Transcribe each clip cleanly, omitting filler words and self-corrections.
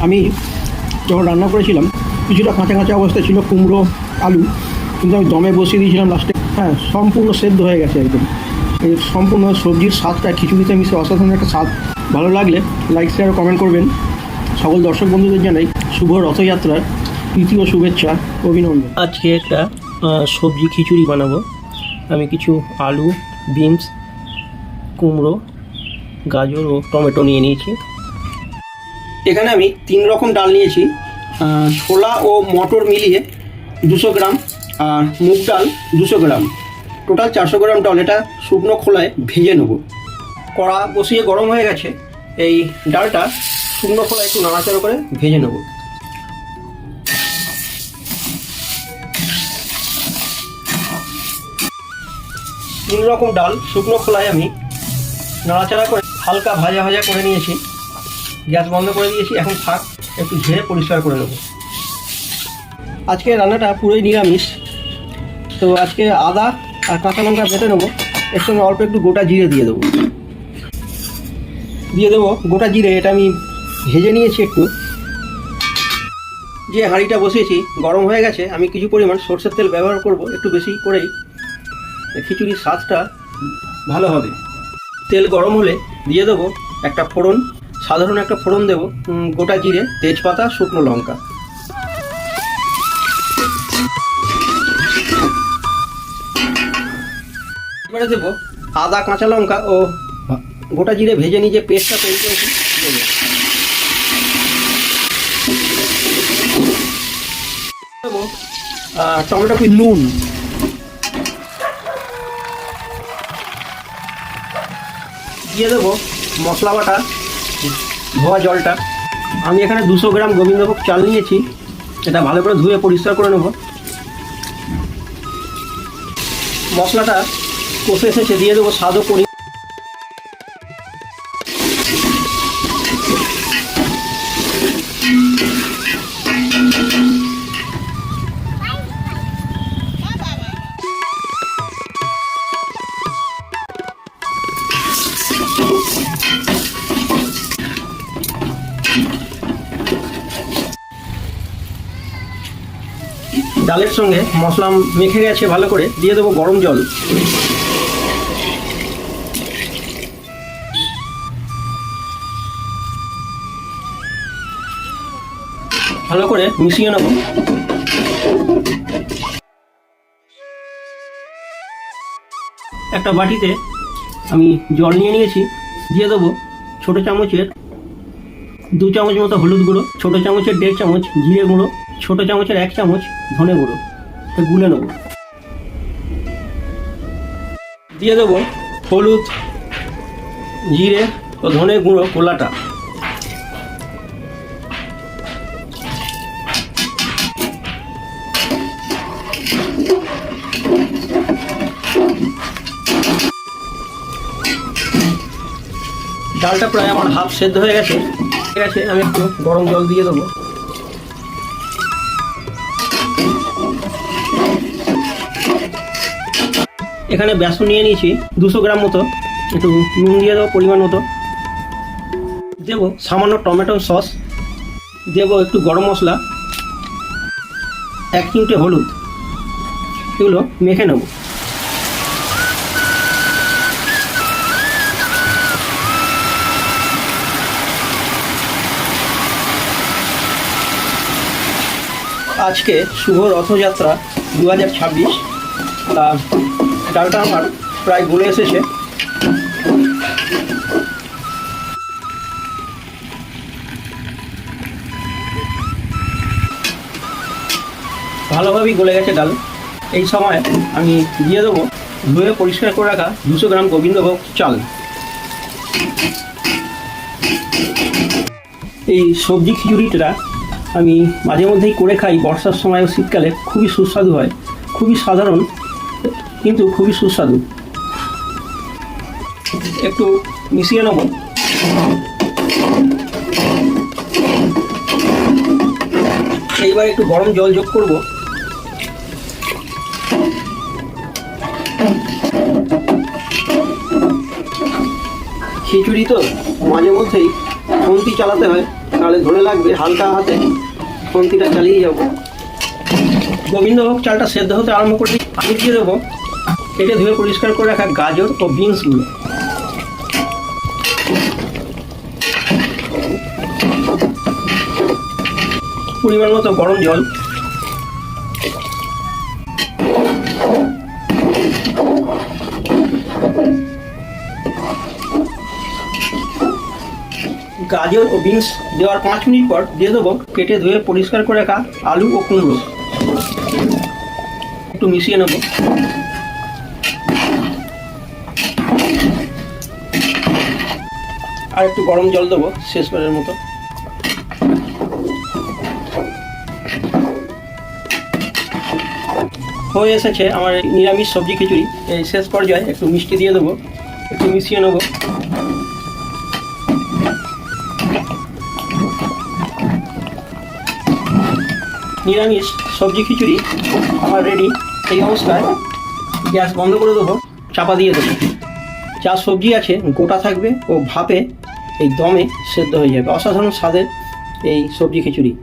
আমি যখন রান্না করেছিলাম কিছুটা কাঁচা কাঁচা অবস্থা ছিল কুমড়ো আলু, কিন্তু আমি দমে বসিয়ে দিয়েছিলাম লাস্টে। হ্যাঁ, সম্পূর্ণ সেদ্ধ হয়ে গেছে একদম। এই সম্পূর্ণ সবজির স্বাদটা খিচুড়িতে মিশে অসাধারণ একটা স্বাদ। ভালো লাগলে লাইক শেয়ার কমেন্ট করবেন। সকল দর্শক বন্ধুদের জানাই শুভ রথযাত্রার প্রীতি ও শুভেচ্ছা, অভিনন্দন। আজকে একটা সবজি খিচুড়ি বানাবো। আমি কিছু আলু, বিনস, কুমড়ো, গাজর ও টমেটো নিয়ে নিয়েছি। এখানে আমি 3 রকম ডাল নিয়েছি, ছোলা ও মটর মিলিয়ে 200 গ্রাম, আর মুগ ডাল 200 গ্রাম, টোটাল 400 গ্রাম ডাল। এটা শুকনো খোলায় ভেজে নেব। কড়া বসিয়ে গরম হয়ে গেছে, এই ডালটা শুকনো খোলায় একটু নাড়াচাড়া করে ভেজে নেব। তিন রকম ডাল শুকনো খোলায় আমি নাড়াচাড়া করে হালকা ভাজা ভাজা করে নিয়েছি। গ্যাস বন্ধ করে দিয়েছি। এখন থাক, একটু ঝেড়ে পরিষ্কার করে নেব। আজকে রান্নাটা পুরোই নিরামিষ, তো আজকে আদা আর কাঁচা লঙ্কা বেটে নেবো। এর সঙ্গে অল্প একটু গোটা জিরে দিয়ে দেবো। গোটা জিরে, এটা আমি ভেজে নিয়েছি একটু। যে হাঁড়িটা বসিয়েছি গরম হয়ে গেছে। আমি কিছু পরিমাণ সরষের তেল ব্যবহার করব, একটু বেশি করেই, খিচুড়ির স্বাদটা ভালো হবে। তেল গরম হলে দিয়ে দেবো একটা ফোড়ন, সাধারণ একটা ফোড়ন দেবো, গোটা জিরে, তেজপাতা, শুকনো লঙ্কা। এবারে দেবো আদা, কাঁচা লঙ্কা ও গোটা জিরে ভেজে নিয়ে যে পেস্টটা তৈরি করেছি দেবো। দেবো টমেটো, নুন, দিয়ে দেবো মশলা বাটা, ধোয়া জলটা। আমি এখানে 200 গ্রাম গোবিন্দভোগ চাল নিয়েছি। এটা ভালো করে ধুয়ে পরিষ্কার করে নেব। মশলাটা কষে এসেছে, দিয়ে দেবো স্বাদ ও পরিমাণ। ডালের সঙ্গে মশলা মেখে গেছে ভালো করে, দিয়ে দেবো গরম জল। ভালো করে মিশিয়ে নেব। একটা বাটিতে আমি জল নিয়ে নিয়েছি। দিয়ে দেবো ছোটো চামচের 2 চামচ মতো হলুদ গুঁড়ো, ছোটো চামচের 1.5 চামচ জিরে গুঁড়ো, ছোটো চামচের 1 চামচ ধনে গুঁড়ো। গুলে নেব। দিয়ে দেবো হলুদ, জিরে ও ধনে গুঁড়ো গোলাটা। ডালটা প্রায় আমার হাফ সেদ্ধ হয়ে গেছে। আমি একটু গরম জল দিয়ে দেবো। এখানে বেসন নিয়ে নিয়েছি 200 গ্রাম মতো। একটু নুন দিয়ে দেবো পরিমাণ মতো। দেবো সামান্য টমেটো সস, দেবো একটু গরম মশলা, 1 চিমটে হলুদ। এগুলো মেখে নেব। আজকে শুভ রথযাত্রা 2026। ডালটা আমার প্রায় গলে এসেছে। ভালোভাবেই গলে গেছে ডাল। এই সময় আমি দিয়ে দেবো ধুয়ে পরিষ্কার করে রাখা 200 গ্রাম গোবিন্দভোগ চাল। এই সবজি খিচুড়িটা আমি মাঝে মধ্যেই করে খাই। বর্ষার সময় ও শীতকালে খুবই সুস্বাদু হয়। খুবই সাধারণ কিন্তু খুবই সুস্বাদু। একটু মিশিয়ে নেব। এইবার একটু গরম জল যোগ করব। খিচুড়ি তো মাঝে মধ্যেই খুন্তি চালাতে হয়, তাহলে ধরে লাগবে, হালকা হাতে খন্তিটা চালিয়ে যাবো। গোবিন্দভোগ চালটা সেদ্ধ হতে আরম্ভ করে আমি দিয়ে দেবো কেটে ধুয়ে পরিষ্কার করে রাখা গাজর ও বিনসগুলো। পরিমাণ মতো গরম জল, গাজর ও বিনস দেওয়ার 5 মিনিট পর দিয়ে দেবো কেটে ধুয়ে পরিষ্কার করে রাখা আলু ও কুমড়ো। একটু মিশিয়ে নেব। আর একটু গরম জল দেবো শেষবারের মতো। হয়ে এসেছে আমার নিরামিষ সবজি খিচুড়ি। এই শেষ পর্যায়ে একটু মিষ্টি দিয়ে দেবো, একটু মিশিয়ে নেব। নিরামিষ সবজি খিচুড়ি আমার রেডি। এই অবস্থায় গ্যাস বন্ধ করে দেবো, চাপা দিয়ে দেবো। যা সবজি আছে গোটা থাকবে ও ভাপে এই দমে সেদ্ধ হয়ে যাবে। অসাধারণ স্বাদের এই সবজি খিচুড়ি।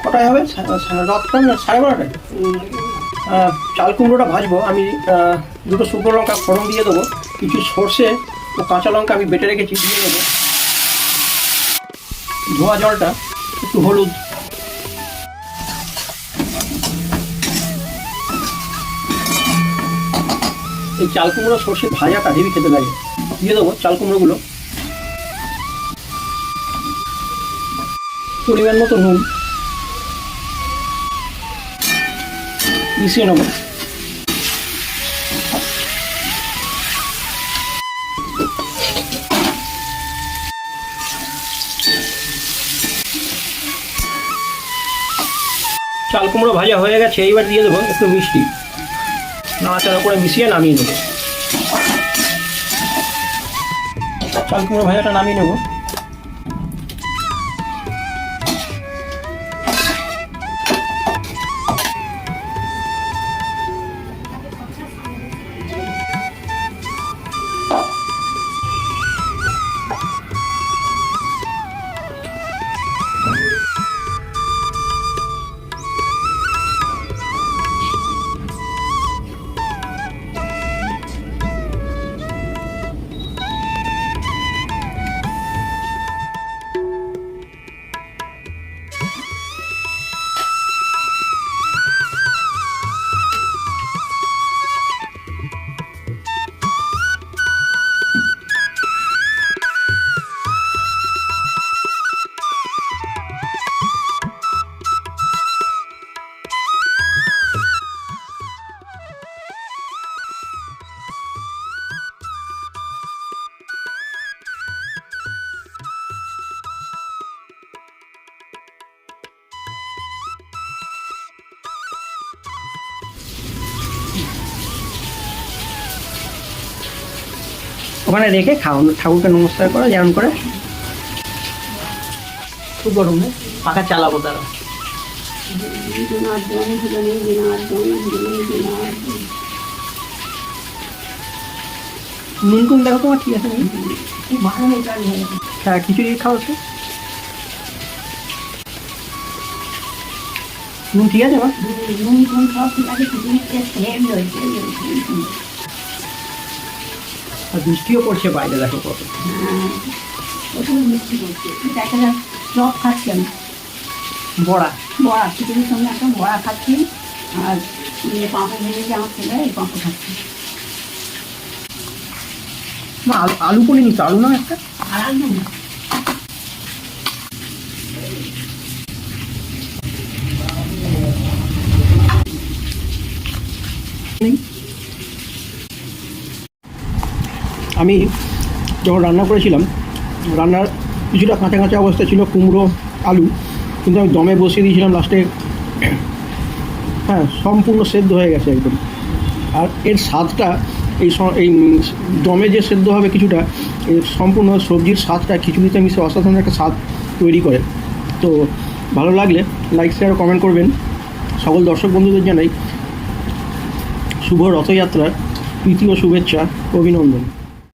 কটায় হবে? রাতটা না 12:30টায়। চাল কুমড়োটা ভাজবো আমি। দুটো শুকনো লঙ্কা ফোড়ন দিয়ে দেবো, কিছু সর্ষে ও কাঁচা লঙ্কা আমি বেটে রেখেছি দিয়ে দেবো। ধোয়া জলটা, একটু হলুদ, এই চাল কুমড়ো সর্ষে ভাজাটা হেবি খেতে লাগে। দিয়ে দেবো চাল কুমড়োগুলো, পরিমাণ মতো নুন, মিশিয়ে নেব। চাল কুমড়ো ভাজা হয়ে গেছে, এইবার দিয়ে দেবো একটু মিষ্টি, নাড়াচাড়া করে মিশিয়ে নামিয়ে নেব। চাল কুমড়ো ভাজাটা নামিয়ে নেব। ওখানে রেখে খাওয়ানো, ঠাকুরকে নমস্কার করা যেমন করে। খুব গরম নেই, পাখা চালাবো তারা। নুন টুন দেখো তোমার ঠিক আছে? হ্যাঁ, খিচুড়ি খাও একটু। নুন ঠিক আছে? আর বৃষ্টিও পড়ছে বাইরে, দেখো কত। প্রচুর মিষ্টি করছে, এটা একটা চপ খাচ্ছি আমি, বড়া। বড়া খিচুড়ির সঙ্গে একটা বড়া খাচ্ছি, আর পাঁপড় ভেজেছে আমার ছেলে, এই পাঁপড় খাচ্ছি। মা আলু করিনি তো, আলু না একটা? আর আসবে না। আমি যখন রান্না করেছিলাম, রান্নার কিছুটা কাঁচা কাঁচা অবস্থা ছিল কুমড়ো আলু, কিন্তু আমি দমে বসিয়ে দিয়েছিলাম লাস্টে। হ্যাঁ, সম্পূর্ণ সেদ্ধ হয়ে গেছে একদম। আর এর স্বাদটা এই দমে যে সেদ্ধ হবে কিছুটা, এর সম্পূর্ণ সবজির স্বাদটা খিচুড়িতে মিশে অসাধারণ একটা স্বাদ তৈরি করে। তো ভালো লাগলে লাইক শেয়ার কমেন্ট করবেন। সকল দর্শক বন্ধুদের জানাই শুভ রথযাত্রার প্রীতি ও শুভেচ্ছা, অভিনন্দন।